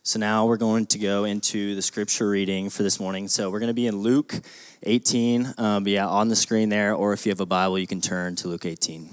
So now we're going to go into the scripture reading for this morning. So we're going to be in Luke 18, on the screen there, or if you have a Bible, you can turn to Luke 18.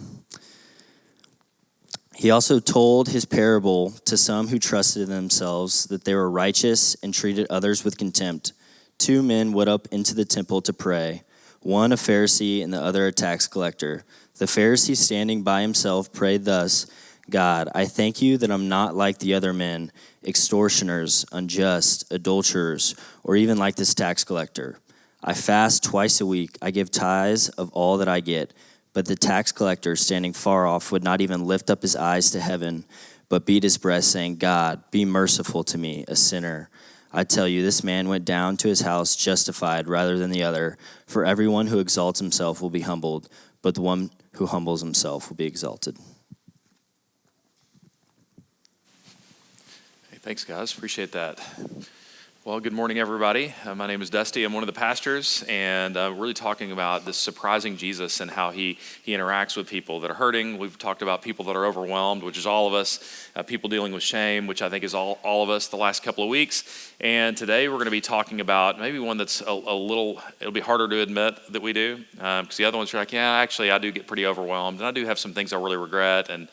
He also told his parable to some who trusted in themselves that they were righteous and treated others with contempt. 2 men went up into the temple to pray, one a Pharisee and the other a tax collector. The Pharisee, standing by himself, prayed thus, God, I thank you that I'm not like the other men, extortioners, unjust, adulterers, or even like this tax collector. I fast twice a week. I give tithes of all that I get. But the tax collector, standing far off, would not even lift up his eyes to heaven, but beat his breast, saying, God, be merciful to me, a sinner. I tell you, this man went down to his house justified rather than the other. For everyone who exalts himself will be humbled, but the one who humbles himself will be exalted. Hey, thanks, guys. Appreciate that. Well, good morning, everybody. My name is Dusty. I'm one of the pastors, and really talking about this surprising Jesus and how he interacts with people that are hurting. We've talked about people that are overwhelmed, which is all of us, people dealing with shame, which I think is all of us the last couple of weeks. And today we're going to be talking about maybe one that's a little, it'll be harder to admit that we do, because the other ones are like, yeah, actually, I do get pretty overwhelmed, and I do have some things I really regret, and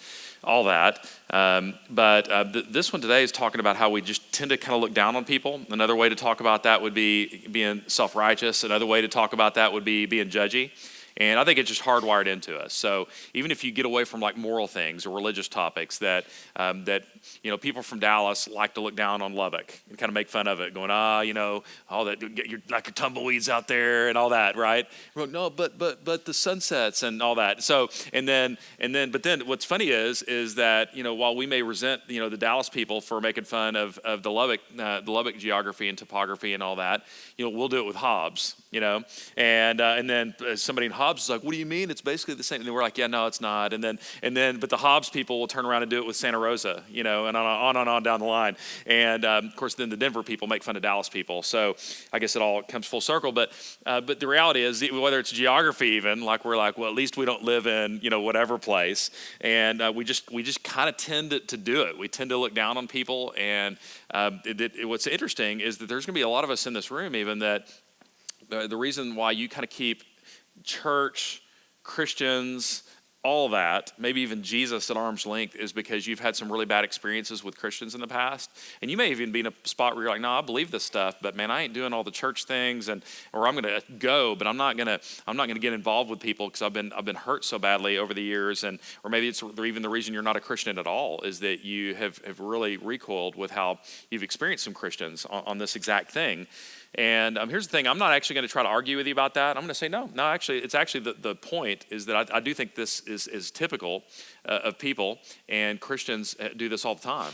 all that. But this one today is talking about how we just tend to kind of look down on people. Another way to talk about that would be being self-righteous. Another way to talk about that would be being judgy. And I think it's just hardwired into us. So even if you get away from like moral things or religious topics that people from Dallas like to look down on Lubbock and kind of make fun of it, going, all that, you're like your tumbleweeds out there and all that, right? We're like, no, but the sunsets and all that. So but then what's funny is that while we may resent the Dallas people for making fun of the Lubbock geography and topography and all that, we'll do it with Hobbs, and then somebody in Hobbs is like, what do you mean? It's basically the same. And we're like, yeah, no, it's not. But the Hobbs people will turn around and do it with Santa Rosa, and on down the line. And of course, then the Denver people make fun of Dallas people. So I guess it all comes full circle. But the reality is, whether it's geography, even like we're like, well, at least we don't live in whatever place. And we just kind of tend to do it. We tend to look down on people. And what's interesting is that there's going to be a lot of us in this room, even that the reason why you kind of keep church, Christians, all that, maybe even Jesus at arm's length, is because you've had some really bad experiences with Christians in the past. And you may even be in a spot where you're like, no, I believe this stuff, but man, I ain't doing all the church things, or I'm going to go, but I'm not going to get involved with people because I've been hurt so badly over the years. Or maybe it's even the reason you're not a Christian at all is that you have really recoiled with how you've experienced some Christians on this exact thing. And here's the thing, I'm not actually going to try to argue with you about that. I'm going to say, no, actually, it's actually the point is that I do think this is typical of people, and Christians do this all the time,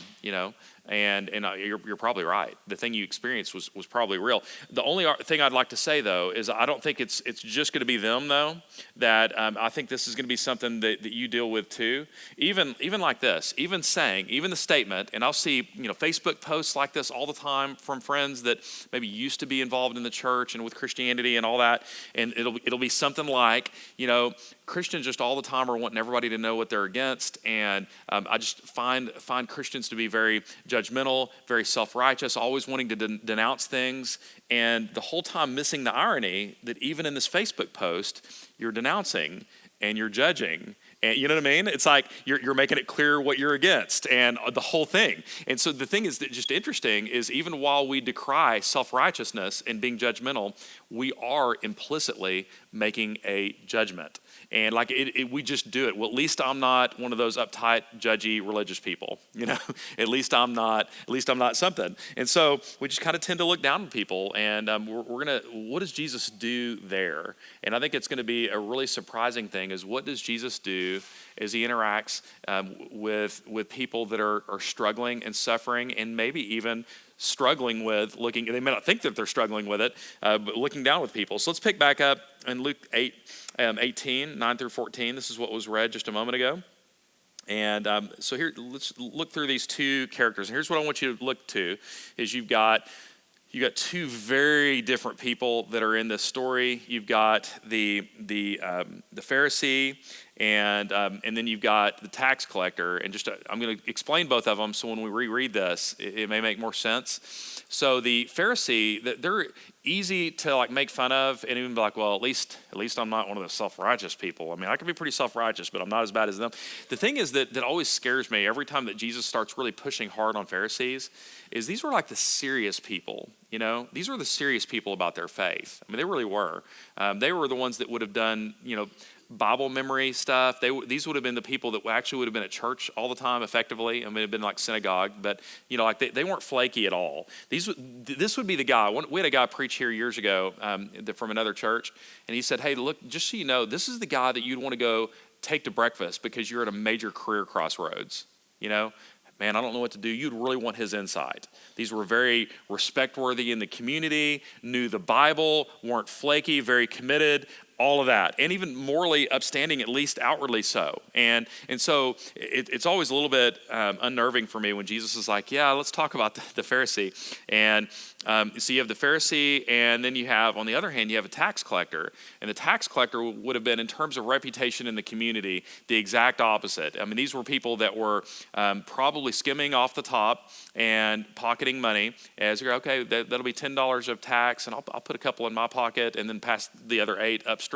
and you're probably right. The thing you experienced was probably real. The only thing I'd like to say, though, is I don't think it's just going to be them, though, that I think this is going to be something that you deal with, too. Even like this, even the statement, and I'll see, Facebook posts like this all the time from friends that maybe used to be involved in the church and with Christianity and all that, and it'll be something like, Christians just all the time are wanting everybody to know what they're against, and I just find Christians to be very judgmental, very self-righteous, always wanting to denounce things, and the whole time missing the irony that even in this Facebook post, you're denouncing and you're judging. And you know what I mean? It's like you're making it clear what you're against and the whole thing. And so the thing is that just interesting is even while we decry self-righteousness and being judgmental, we are implicitly making a judgment. And like we just do it. Well, at least I'm not one of those uptight, judgy, religious people. At least I'm not something. And so we just kind of tend to look down on people. And what does Jesus do there? And I think it's going to be a really surprising thing is what does Jesus do as he interacts with people that are struggling and suffering and maybe even struggling with looking, they may not think that they're struggling with it, but looking down with people. So let's pick back up in Luke 18, 9 through 14. This is what was read just a moment ago. And so here, let's look through these two characters. And here's what I want you to look to, is you've got two very different people that are in this story. You've got the Pharisee and then you've got the tax collector. And I'm going to explain both of them, so when we reread this, it may make more sense. So the Pharisee, they're easy to like make fun of and even be like, well, at least I'm not one of the self-righteous people. I mean, I can be pretty self-righteous, but I'm not as bad as them. The thing is that always scares me every time that Jesus starts really pushing hard on Pharisees is these were like the serious people, These were the serious people about their faith. I mean, they really were. They were the ones that would have done, Bible memory stuff. These would have been the people that actually would have been at church all the time effectively. I mean, it'd been like synagogue, but they weren't flaky at all. This would be the guy. We had a guy preach here years ago from another church, and he said, hey, look, just so you know, this is the guy that you'd want to go take to breakfast because you're at a major career crossroads. Man, I don't know what to do. You'd really want his insight. These were very respect-worthy in the community, knew the Bible, weren't flaky, very committed, all of that, and even morally upstanding, at least outwardly so. And so it's always a little bit unnerving for me when Jesus is like, yeah, let's talk about the Pharisee. And so you have the Pharisee, and then you have, on the other hand, you have a tax collector. And the tax collector would have been, in terms of reputation in the community, the exact opposite. I mean, these were people that were probably skimming off the top and pocketing money as you're, okay, that'll be $10 of tax, and I'll put a couple in my pocket and then pass the other 8 upstream.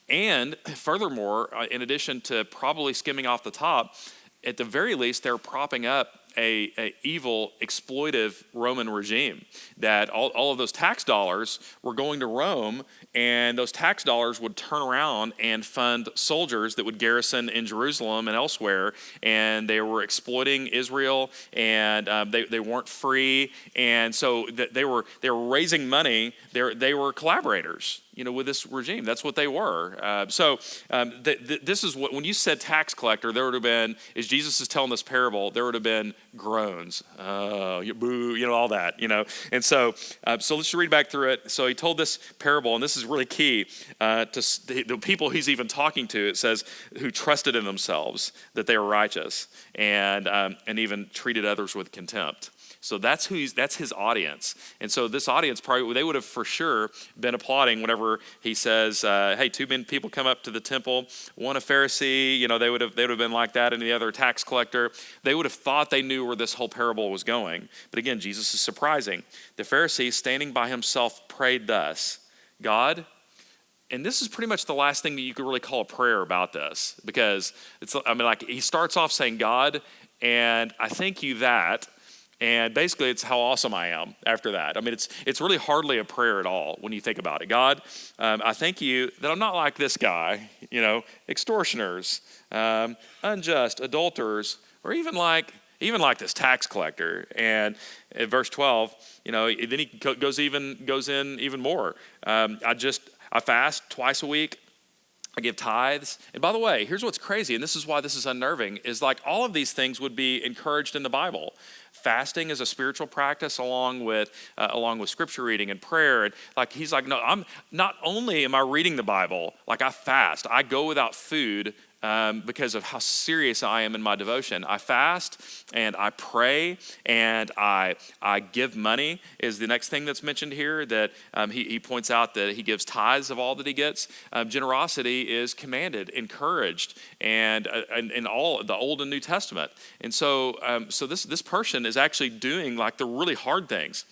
And furthermore, in addition to probably skimming off the top, at the very least, they're propping up a evil, exploitive Roman regime, that all of those tax dollars were going to Rome, and those tax dollars would turn around and fund soldiers that would garrison in Jerusalem and elsewhere, and they were exploiting Israel, and they weren't free, and so they were raising money. They were collaborators, with this regime. That's what they were. This is what, when you said tax collector, there would have been, as Jesus is telling this parable, there would have been groans, boo, all that, And so let's read back through it. So he told this parable, and this is really key to the people he's even talking to. It says, who trusted in themselves that they were righteous, and even treated others with contempt. So that's his audience. And so this audience, probably, they would have for sure been applauding whenever he says, hey, 2 people come up to the temple, one a Pharisee, they would have been like that, and the other a tax collector. They would have thought they knew where this whole parable was going. But again, Jesus is surprising. The Pharisee, standing by himself, prayed thus, God, and this is pretty much the last thing that you could really call a prayer about this, because he starts off saying, God, and I thank you that. And basically, it's how awesome I am after that. I mean, it's really hardly a prayer at all when you think about it. God, I thank you that I'm not like this guy, extortioners, unjust, adulterers, or even like this tax collector. And in verse 12, then he goes in even more. I fast twice a week. I give tithes. And by the way, here's what's crazy, and this is why this is unnerving, is like all of these things would be encouraged in the Bible. Fasting is a spiritual practice along with scripture reading and prayer. And like he's like, no, I'm not only am I reading the Bible, like I fast, I go without food because of how serious I am in my devotion. I fast and I pray and I give money is the next thing that's mentioned here, that he points out that he gives tithes of all that he gets. Generosity is commanded, encouraged, and in all the Old and New Testament. And so this person is actually doing like the really hard things.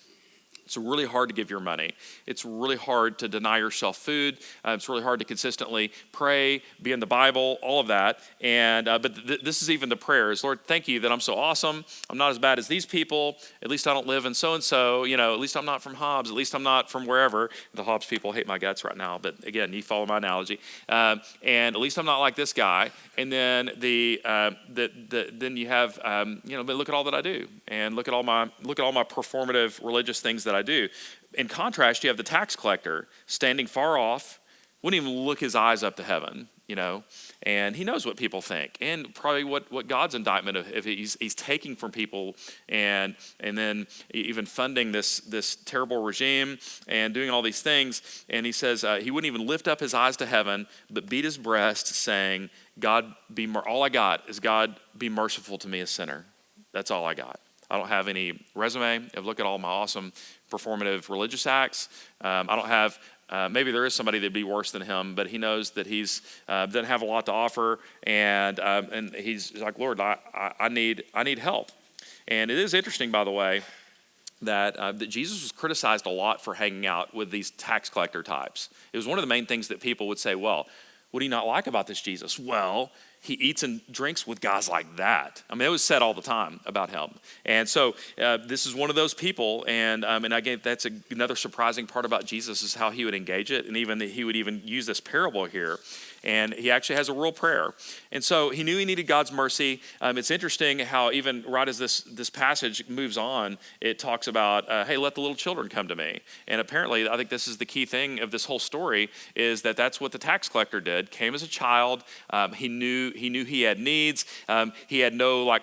It's really hard to give your money. It's really hard to deny yourself food. It's really hard to consistently pray, be in the Bible, all of that. And but this is even the prayers. Lord, thank you that I'm so awesome. I'm not as bad as these people. At least I don't live in so-and-so. At least I'm not from Hobbs. At least I'm not from wherever. The Hobbs people hate my guts right now. But again, you follow my analogy. And at least I'm not like this guy. And then then you have but look at all that I do, and look at all my performative religious things that I do. In contrast, you have the tax collector standing far off, wouldn't even look his eyes up to heaven, and he knows what people think, and probably what God's indictment of if he's taking from people, and then even funding this terrible regime and doing all these things. And he says he wouldn't even lift up his eyes to heaven, but beat his breast, saying, God, all I got is God, be merciful to me, a sinner. That's all I got. I don't have any resume. I've looked at all my awesome performative religious acts. I don't have maybe there is somebody that'd be worse than him, but he knows that he's doesn't have a lot to offer, and he's like, Lord, I need help. And it is interesting, by the way, that Jesus was criticized a lot for hanging out with these tax collector types. It was one of the main things that people would say, well, what do you not like about this Jesus? Well, he eats and drinks with guys like that. I mean, it was said all the time about him. And so this is one of those people. And again, that's another surprising part about Jesus is how he would engage it. And even that he would even use this parable here. And he actually has a real prayer. And so he knew he needed God's mercy. It's interesting how even right as this passage moves on, it talks about, hey, let the little children come to me. And apparently, I think this is the key thing of this whole story, is that that's what the tax collector did. Came as a child. He knew he had needs. He had no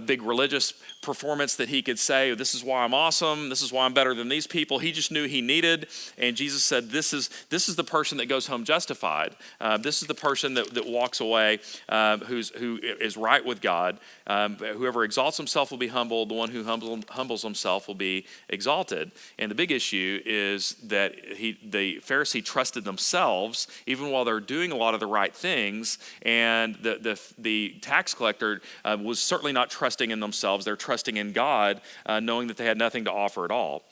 big religious performance that he could say, this is why I'm awesome, this is why I'm better than these people. He just knew he needed, and Jesus said, this is the person that goes home justified. This is the person that walks away who is right with God. Whoever exalts himself will be humbled. The one who humbles himself will be exalted. And the big issue is that the Pharisee trusted themselves even while they're doing a lot of the right things, and the tax collector was certainly not trusting in themselves. They're trusting in God, knowing that they had nothing to offer at all.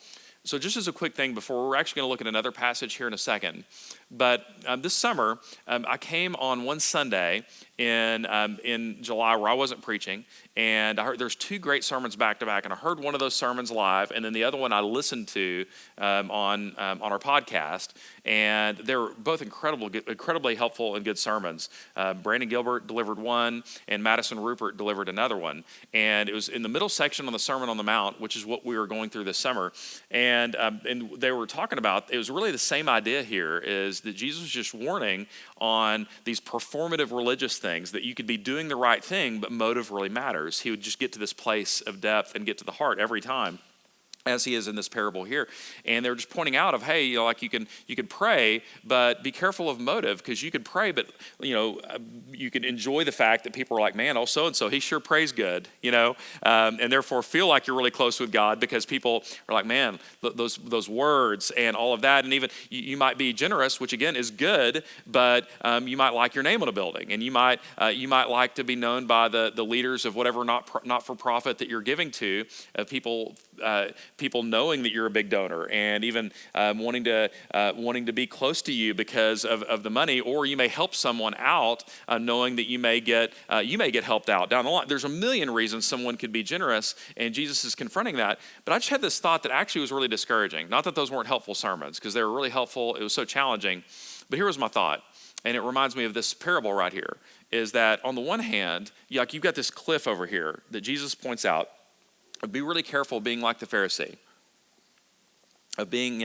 So just as a quick thing before, we're actually going to look at another passage here in a second. But this summer, I came on one Sunday in July where I wasn't preaching, and I heard there's two great sermons back to back, and I heard one of those sermons live, and then the other one I listened to on our podcast, and they were both incredibly helpful and good sermons. Brandon Gilbert delivered one, and Madison Rupert delivered another one, and it was in the middle section on the Sermon on the Mount, which is what we were going through this summer, and they were talking about, it was really the same idea here, is that Jesus was just warning on these performative religious things, that you could be doing the right thing, but motive really matters. He would just get to this place of depth and get to the heart every time, as he is in this parable here. And they were just pointing out of, hey, you can pray, but be careful of motive, because you could pray, but you can enjoy the fact that people are like, man, oh, so-and-so, he sure prays good, and therefore feel like you're really close with God, because people are like, man, those words and all of that. And even you might be generous, which again is good, but you might like your name on a building, and you might like to be known by the leaders of whatever not-for-profit that you're giving to, people knowing that you're a big donor, and even wanting to be close to you because of the money, or you may help someone out, knowing that you may get helped out down the line. There's a million reasons someone could be generous, and Jesus is confronting that. But I just had this thought that actually was really discouraging. Not that those weren't helpful sermons, because they were really helpful. It was so challenging. But here was my thought, and it reminds me of this parable right here, is that on the one hand, you've got this cliff over here that Jesus points out. Be really careful being like the Pharisee, of being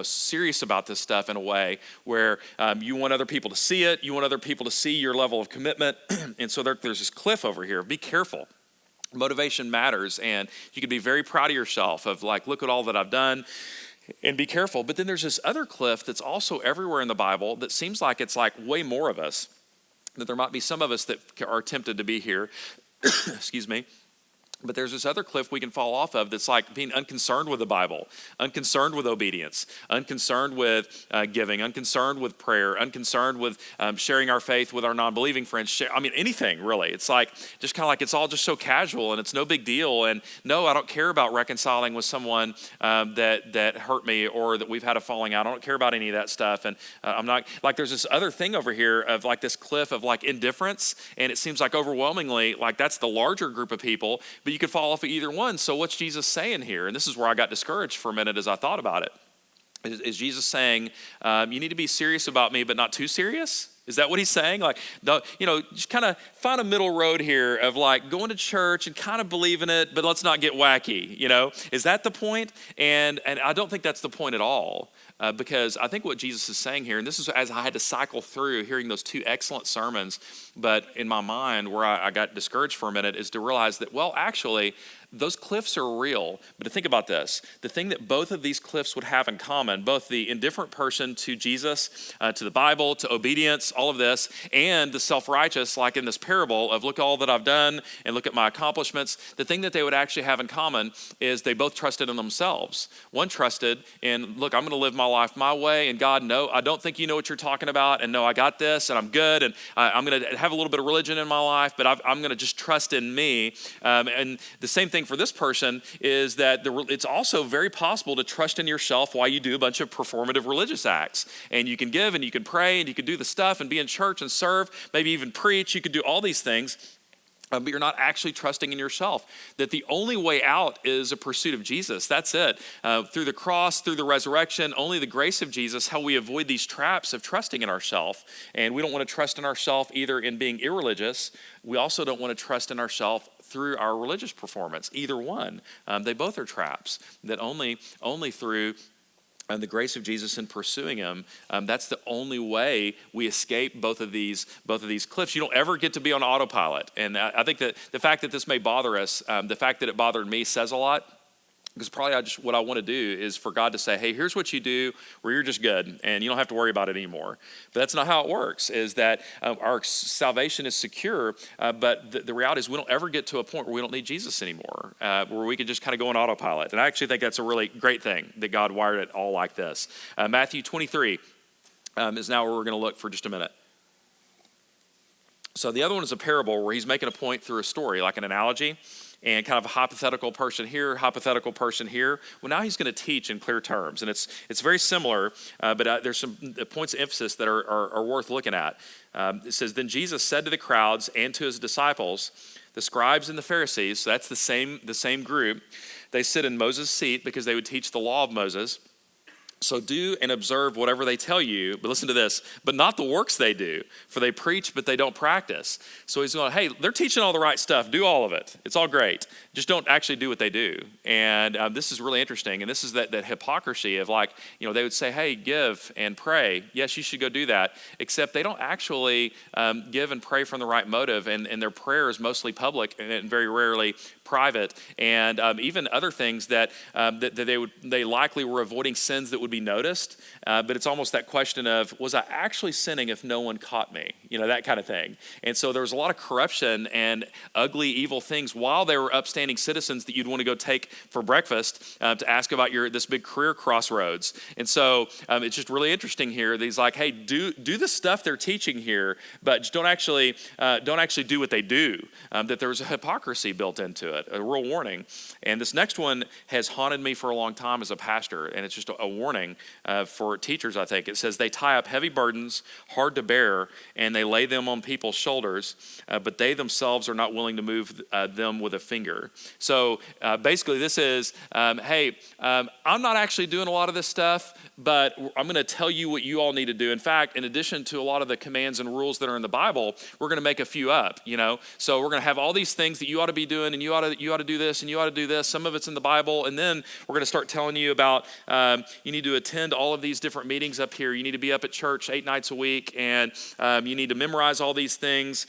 serious about this stuff in a way where you want other people to see it, you want other people to see your level of commitment, and so there's this cliff over here. Be careful. Motivation matters, and you can be very proud of yourself of look at all that I've done, and be careful. But then there's this other cliff that's also everywhere in the Bible that seems like it's way more of us, that there might be some of us that are tempted to be here, excuse me. But there's this other cliff we can fall off of that's like being unconcerned with the Bible, unconcerned with obedience, unconcerned with giving, unconcerned with prayer, unconcerned with sharing our faith with our non-believing friends. Anything really. It's just kind of like it's all just so casual and it's no big deal. And no, I don't care about reconciling with someone that hurt me or that we've had a falling out. I don't care about any of that stuff. And I'm not there's this other thing over here of this cliff of indifference. And it seems like overwhelmingly that's the larger group of people. But you could fall off of either one. So what's Jesus saying here? And this is where I got discouraged for a minute as I thought about it. Is Jesus saying, you need to be serious about me, but not too serious? Is that what he's saying? Just kind of find a middle road here of going to church and kind of believing it, but let's not get wacky, Is that the point? And I don't think that's the point at all. Because I think what Jesus is saying here, and this is as I had to cycle through hearing those two excellent sermons, but in my mind where I got discouraged for a minute is to realize that, well, actually, those cliffs are real. But to think about this, the thing that both of these cliffs would have in common, both the indifferent person to Jesus, to the Bible, to obedience, all of this, and the self-righteous, like in this parable of look at all that I've done and look at my accomplishments, the thing that they would actually have in common is they both trusted in themselves. One trusted in, look, I'm going to live my life my way, and God, no, I don't think you know what you're talking about, and no, I got this, and I'm good, and I'm going to have a little bit of religion in my life, but I'm going to just trust in me. And the same thing for this person is that it's also very possible to trust in yourself while you do a bunch of performative religious acts. And you can give, and you can pray, and you can do the stuff, and be in church and serve, maybe even preach. You can do all these things. But you're not actually trusting in yourself. That the only way out is a pursuit of Jesus. That's it. Through the cross, through the resurrection, only the grace of Jesus, how we avoid these traps of trusting in ourselves. And we don't want to trust in ourselves either in being irreligious. We also don't want to trust in ourselves through our religious performance. Either one. They both are traps. That only through and the grace of Jesus in pursuing him, that's the only way we escape both of these cliffs. You don't ever get to be on autopilot. And I think that the fact that this may bother us, the fact that it bothered me says a lot. Because probably what I want to do is for God to say, hey, here's what you do where you're just good and you don't have to worry about it anymore. But that's not how it works, is that our salvation is secure, but the reality is we don't ever get to a point where we don't need Jesus anymore, where we can just kind of go on autopilot. And I actually think that's a really great thing that God wired it all like this. Matthew 23 is now where we're going to look for just a minute. So the other one is a parable where he's making a point through a story, like an analogy. And kind of a hypothetical person here, hypothetical person here. Well, now he's going to teach in clear terms. And it's very similar, but there's some points of emphasis that are worth looking at. It says, then Jesus said to the crowds and to his disciples, the scribes and the Pharisees, so that's the same group, they sit in Moses' seat because they would teach the law of Moses. So do and observe whatever they tell you, but listen to this, but not the works they do, for they preach, but they don't practice. So he's going, hey, they're teaching all the right stuff. Do all of it. It's all great. Just don't actually do what they do. And this is really interesting. And this is that hypocrisy of like, they would say, hey, give and pray. Yes, you should go do that. Except they don't actually give and pray from the right motive. And their prayer is mostly public and very rarely private. And even other things that they likely were avoiding sins that would be noticed, but it's almost that question of, was I actually sinning if no one caught me? That kind of thing. And so there was a lot of corruption and ugly, evil things while they were upstanding citizens that you'd want to go take for breakfast to ask about this big career crossroads. And so it's just really interesting here that he's like, hey, do the stuff they're teaching here, but just don't actually do what they do. That there's a hypocrisy built into it, a real warning. And this next one has haunted me for a long time as a pastor, and it's just a warning for teachers, I think. It says, they tie up heavy burdens, hard to bear, and they lay them on people's shoulders, but they themselves are not willing to move them with a finger. So basically this is, hey, I'm not actually doing a lot of this stuff, but I'm going to tell you what you all need to do. In fact, in addition to a lot of the commands and rules that are in the Bible, we're going to make a few up, So we're going to have all these things that you ought to be doing, and you ought to do this, and you ought to do this. Some of it's in the Bible, and then we're going to start telling you about you need to attend all of these different meetings up here. You need to be up at church 8 nights a week, and you need to memorize all these things,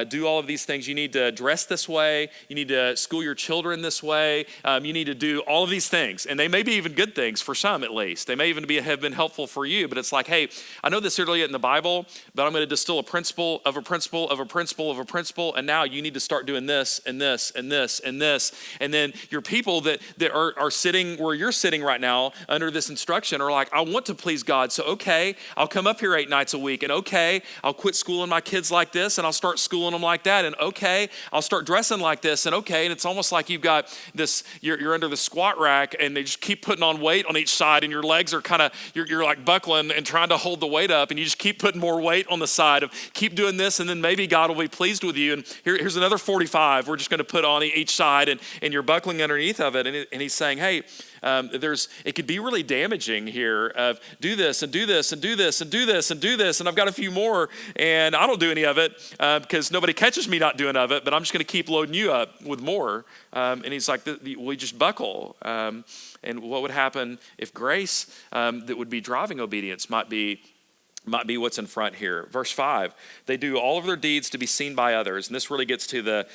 do all of these things. You need to dress this way. You need to school your children this way. You need to do all of these things, and they may be even good things for some at least. They may even have been helpful for you, but it's like, hey, I know this earlier in the Bible, but I'm going to distill a principle of a principle of a principle of a principle, and now you need to start doing this and this and this and this. And then your people that are sitting where you're sitting right now under this instruction are like, I want to please God, so okay, I'll come up here 8 nights a week, and okay, I'll quit schooling my kids like this, and I'll start schooling them like that, and okay, I'll start dressing like this, and okay, and it's almost like you've got this, you're under the squat rack, and they just keep putting on weight on each side, and your legs are kind of, you're like buckling and trying to hold the weight up, and you just keep putting more weight on the side of keep doing this, and then maybe God will be pleased with you, and here's another 45 we're just going to put on each side, and you're buckling underneath of it, and he's saying, hey, it could be really damaging here of do this and do this and do this and do this and do this, and I've got a few more, and I don't do any of it because nobody catches me not doing of it, but I'm just going to keep loading you up with more. And he's like, we just buckle. And what would happen if grace that would be driving obedience might be what's in front here. Verse 5, they do all of their deeds to be seen by others, and this really gets to the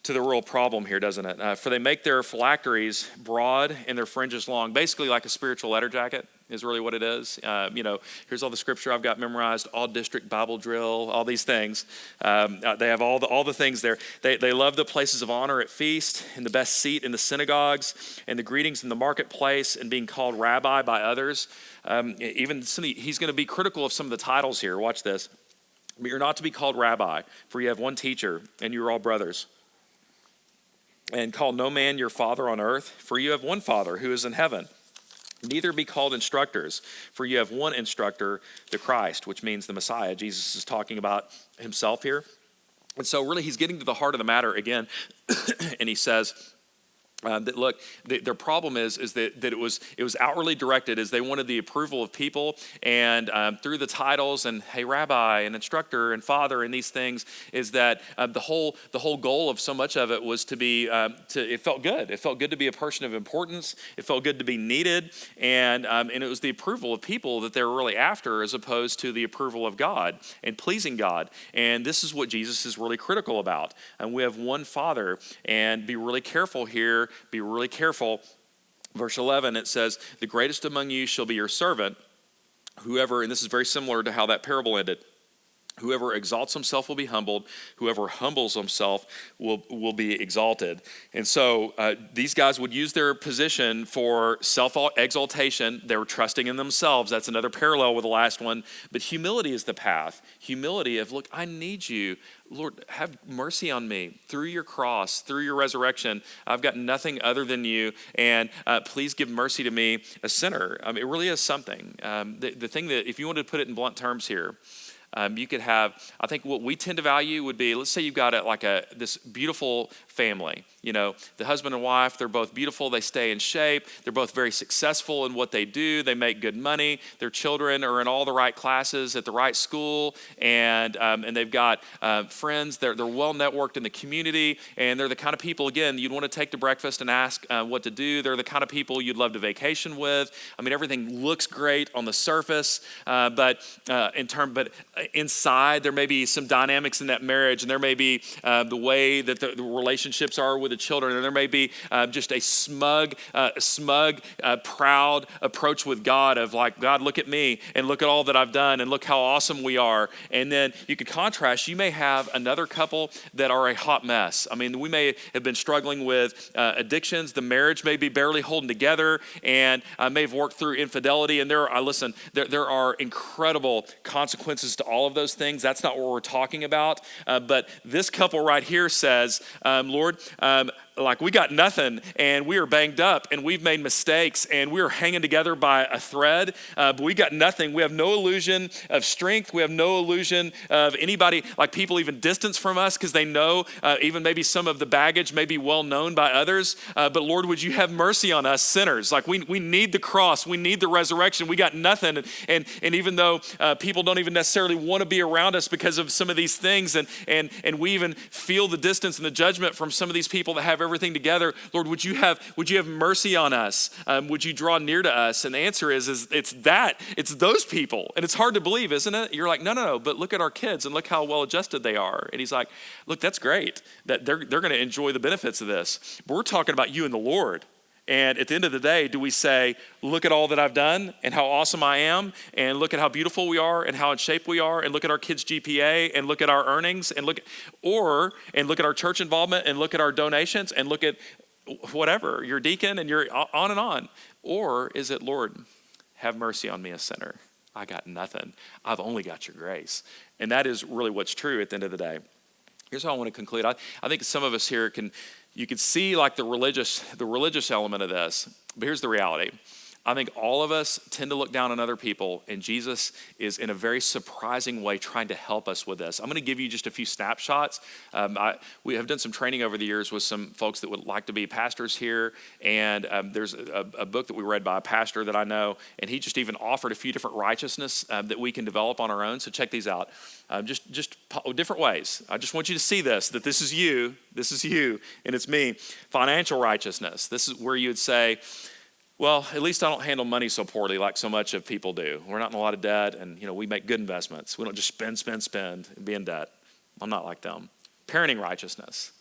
real problem here, doesn't it? For they make their phylacteries broad and their fringes long, basically like a spiritual letter jacket is really what it is. Here's all the scripture I've got memorized, all district Bible drill, all these things. They have all the things there. They love the places of honor at feast and the best seat in the synagogues and the greetings in the marketplace and being called rabbi by others. He's going to be critical of some of the titles here. Watch this. But you're not to be called rabbi, for you have one teacher, and you're all brothers. And call no man your father on earth, for you have one Father who is in heaven. Neither be called instructors, for you have one instructor, the Christ, which means the Messiah. Jesus is talking about himself here. And so really he's getting to the heart of the matter again, and he says, that look, their problem is that it was outwardly directed as they wanted the approval of people, and through the titles and hey rabbi and instructor and father and these things is that the whole goal of so much of it was to be it felt good. It felt good to be a person of importance. It felt good to be needed, and it was the approval of people that they were really after, as opposed to the approval of God and pleasing God. And this is what Jesus is really critical about. And we have one Father, and be really careful here. Be really careful. Verse 11, it says, the greatest among you shall be your servant. Whoever, and this is very similar to how that parable ended, whoever exalts himself will be humbled. Whoever humbles himself will be exalted. And so these guys would use their position for self-exaltation. They were trusting in themselves. That's another parallel with the last one. But humility is the path. Humility of, look, I need you. Lord, have mercy on me through your cross, through your resurrection. I've got nothing other than you, and please give mercy to me, a sinner. It really is something. The thing that, if you wanted to put it in blunt terms here, you could have, I think what we tend to value would be, let's say you've got this beautiful family. The husband and wife, they're both beautiful. They stay in shape. They're both very successful in what they do. They make good money. Their children are in all the right classes at the right school, and they've got friends. They're well networked in the community, and they're the kind of people, again, you'd want to take to breakfast and ask what to do. They're the kind of people you'd love to vacation with. Everything looks great on the surface, but inside there may be some dynamics in that marriage, and there may be the way that the relationships are with the children, and there may be just a smug, proud approach with God of like, God, look at me and look at all that I've done and look how awesome we are. And then you could contrast, you may have another couple that are a hot mess. We may have been struggling with addictions. The marriage may be barely holding together, and may have worked through infidelity. And there are incredible consequences to all of those things. That's not what we're talking about. But this couple right here says, Lord, we got nothing, and we are banged up, and we've made mistakes, and we are hanging together by a thread, but we got nothing. We have no illusion of strength. We have no illusion of anybody, like people even distance from us because they know even maybe some of the baggage may be well known by others. But Lord, would you have mercy on us sinners? We need the cross. We need the resurrection. We got nothing. And even though people don't even necessarily want to be around us because of some of these things, and we even feel the distance and the judgment from some of these people that have everything together, Lord, would you have mercy on us? Would you draw near to us? And the answer is it's those people. And it's hard to believe, isn't it? You're like, no, but look at our kids and look how well adjusted they are. And he's like, look, that's great that they're going to enjoy the benefits of this. But we're talking about you and the Lord. And at the end of the day, do we say, look at all that I've done and how awesome I am, and look at how beautiful we are and how in shape we are, and look at our kids' GPA and look at our earnings and look at our church involvement and look at our donations and look at whatever, your deacon and your on and on? Or is it, Lord, have mercy on me, a sinner. I got nothing. I've only got your grace. And that is really what's true at the end of the day. Here's how I want to conclude. I think some of us here you can see like the religious element of this, but here's the reality. I think all of us tend to look down on other people, and Jesus is in a very surprising way trying to help us with this. I'm going to give you just a few snapshots. We have done some training over the years with some folks that would like to be pastors here, and there's a book that we read by a pastor that I know, and he just even offered a few different righteousness that we can develop on our own. So check these out. Just different ways. I just want you to see that this is you, and it's me. Financial righteousness. This is where you would say, well, at least I don't handle money so poorly like so much of people do. We're not in a lot of debt, and we make good investments. We don't just spend, and be in debt. I'm not like them. Parenting righteousness.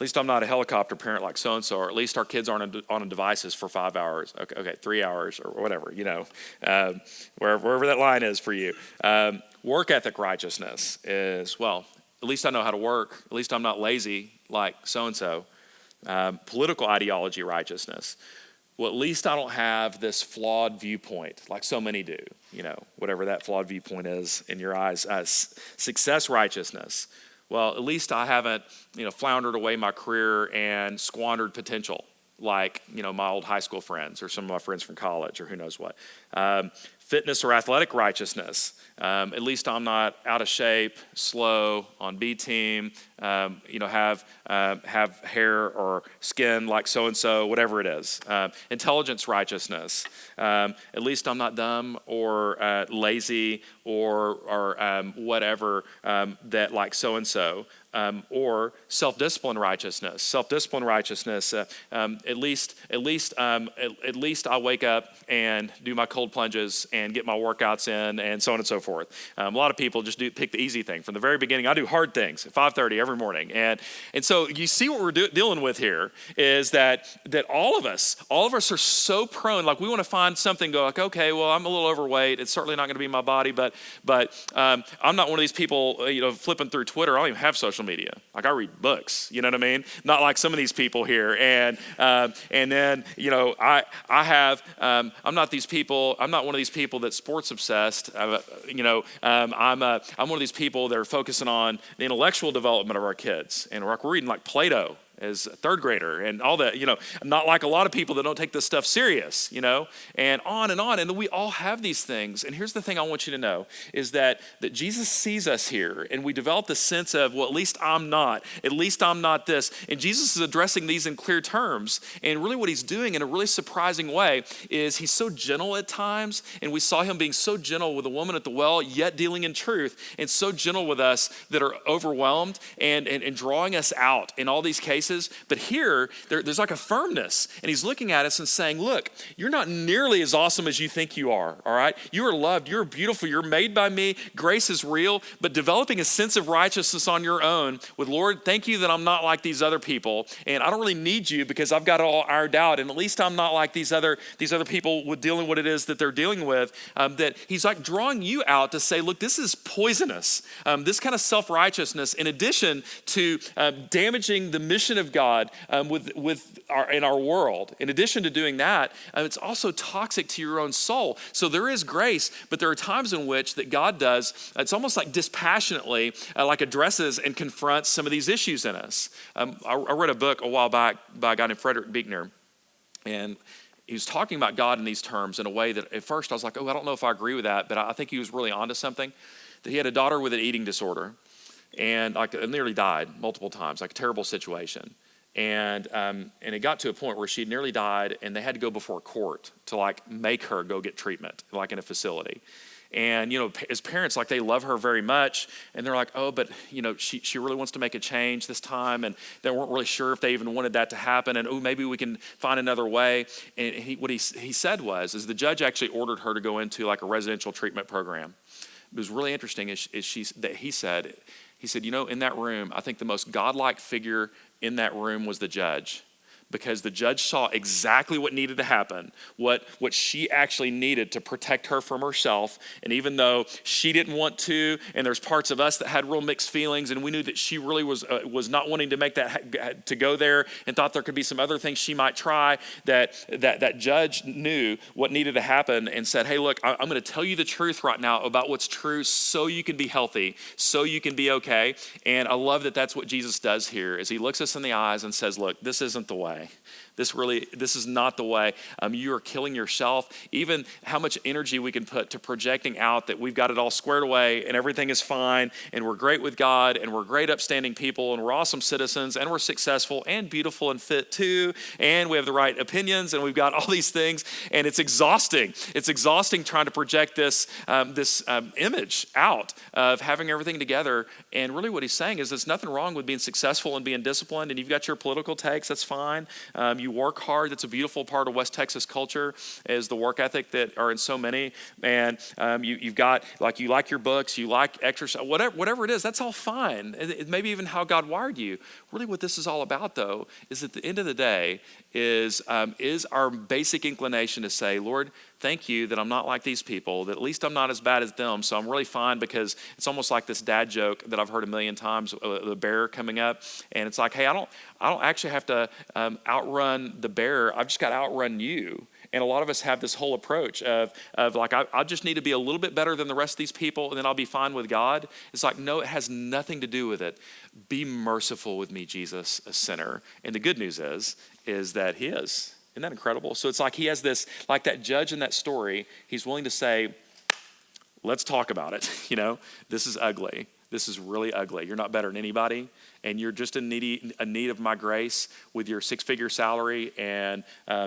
At least I'm not a helicopter parent like so-and-so, or at least our kids aren't on devices for 5 hours, okay, 3 hours or whatever, wherever that line is for you. Work ethic righteousness is, well, at least I know how to work. At least I'm not lazy like so-and-so. Political ideology righteousness. Well, at least I don't have this flawed viewpoint like so many do, whatever that flawed viewpoint is in your eyes. Success righteousness. Well, at least I haven't, floundered away my career and squandered potential like, my old high school friends or some of my friends from college or who knows what. Fitness or athletic righteousness. At least I'm not out of shape, slow, on B team, have hair or skin like so-and-so, whatever it is. Intelligence righteousness. At least I'm not dumb or lazy or whatever that like so-and-so. Or self-discipline righteousness. Self-discipline righteousness. At least I wake up and do my cold plunges and get my workouts in, and so on and so forth. A lot of people just pick the easy thing from the very beginning. I do hard things at 5:30 every morning, and so you see what we're dealing with here is that all of us are so prone. Like we want to find something. Go like, okay, well I'm a little overweight. It's certainly not going to be my body, but I'm not one of these people flipping through Twitter. I don't even have social media. Like I read books, you know what I mean? Not like some of these people here. And then, I have, I'm not these people, I'm not one of these people that's sports obsessed. I'm one of these people that are focusing on the intellectual development of our kids. And we're reading like Plato as a third grader and all that, not like a lot of people that don't take this stuff serious, and on and on. And we all have these things. And here's the thing I want you to know is that Jesus sees us here and we develop the sense of, well, at least I'm not this. And Jesus is addressing these in clear terms. And really what he's doing in a really surprising way is he's so gentle at times. And we saw him being so gentle with the woman at the well, yet dealing in truth, and so gentle with us that are overwhelmed and drawing us out in all these cases. But here, there's like a firmness. And he's looking at us and saying, look, you're not nearly as awesome as you think you are, all right? You are loved. You're beautiful. You're made by me. Grace is real. But developing a sense of righteousness on your own with, Lord, thank you that I'm not like these other people. And I don't really need you because I've got it all ironed out. And at least I'm not like these other people with dealing what it is that they're dealing with. That he's like drawing you out to say, look, this is poisonous. This kind of self-righteousness, in addition to damaging the mission of God in our world. In addition to doing that, it's also toxic to your own soul. So there is grace, but there are times in which that God does, it's almost like dispassionately, like addresses and confronts some of these issues in us. I read a book a while back by a guy named Frederick Buechner, and he was talking about God in these terms in a way that at first I was like, I don't know if I agree with that, but I think he was really onto something. That he had a daughter with an eating disorder, and nearly died multiple times, like a terrible situation. And it got to a point where she nearly died, and they had to go before court to make her go get treatment, in a facility. And, as parents, they love her very much, and they're like, oh, but, she really wants to make a change this time, and they weren't really sure if they even wanted that to happen, and, maybe we can find another way. And what he said was the judge actually ordered her to go into, a residential treatment program. It was really interesting he said, in that room, I think the most godlike figure in that room was the judge, because the judge saw exactly what needed to happen, what she actually needed to protect her from herself. And even though she didn't want to, and there's parts of us that had real mixed feelings, and we knew that she really was not wanting to make that to go there, and thought there could be some other things she might try, that judge knew what needed to happen and said, hey, look, I'm going to tell you the truth right now about what's true so you can be healthy, so you can be okay. And I love that that's what Jesus does here, is he looks us in the eyes and says, look, this isn't the way. This is not the way. You are killing yourself. Even how much energy we can put to projecting out that we've got it all squared away and everything is fine and we're great with God and we're great upstanding people and we're awesome citizens and we're successful and beautiful and fit too, and we have the right opinions and we've got all these things, and it's exhausting. It's exhausting trying to project this image out of having everything together. And really what he's saying is there's nothing wrong with being successful and being disciplined, and you've got your political takes, that's fine. You work hard. That's a beautiful part of West Texas culture, is the work ethic that are in so many. And you've got, like, you like your books, you like exercise, whatever it is, that's all fine. Maybe even how God wired you. Really what this is all about, though, is at the end of the day is our basic inclination to say, Lord, thank you that I'm not like these people, that at least I'm not as bad as them, so I'm really fine, because it's almost like this dad joke that I've heard a million times, the bear coming up, and it's like, hey, I don't actually have to outrun the bear, I've just got to outrun you. And a lot of us have this whole approach of like, I just need to be a little bit better than the rest of these people, and then I'll be fine with God. It's like, no, it has nothing to do with it. Be merciful with me, Jesus, a sinner. And the good news is that he is. Isn't that incredible? So it's like he has this, like that judge in that story, he's willing to say, let's talk about it. This is ugly. This is really ugly. You're not better than anybody, and you're just in need of my grace with your 6-figure salary and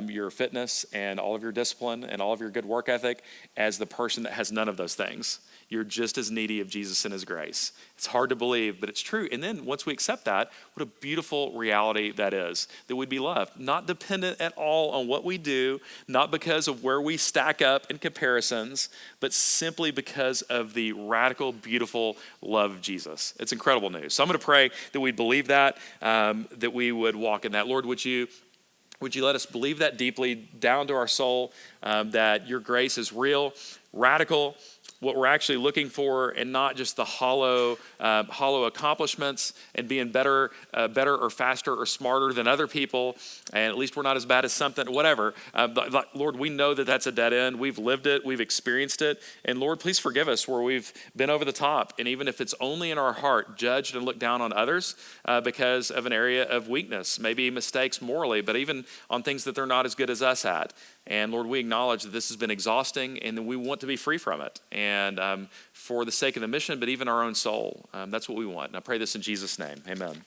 your fitness and all of your discipline and all of your good work ethic as the person that has none of those things. You're just as needy of Jesus and his grace. It's hard to believe, but it's true. And then once we accept that, what a beautiful reality that is, that we'd be loved, not dependent at all on what we do, not because of where we stack up in comparisons, but simply because of the radical, beautiful love of Jesus. It's incredible news. So I'm going to pray that we'd believe that we would walk in that. Lord, would you let us believe that deeply down to our soul, that your grace is real, radical, what we're actually looking for, and not just the hollow accomplishments and being better or faster or smarter than other people, and at least we're not as bad as something, whatever. Lord, we know that that's a dead end. We've lived it. We've experienced it. And Lord, please forgive us where we've been over the top. And even if it's only in our heart, judged and looked down on others because of an area of weakness, maybe mistakes morally, but even on things that they're not as good as us at. And Lord, we acknowledge that this has been exhausting, and that we want to be free from it. And for the sake of the mission, but even our own soul, that's what we want. And I pray this in Jesus' name. Amen.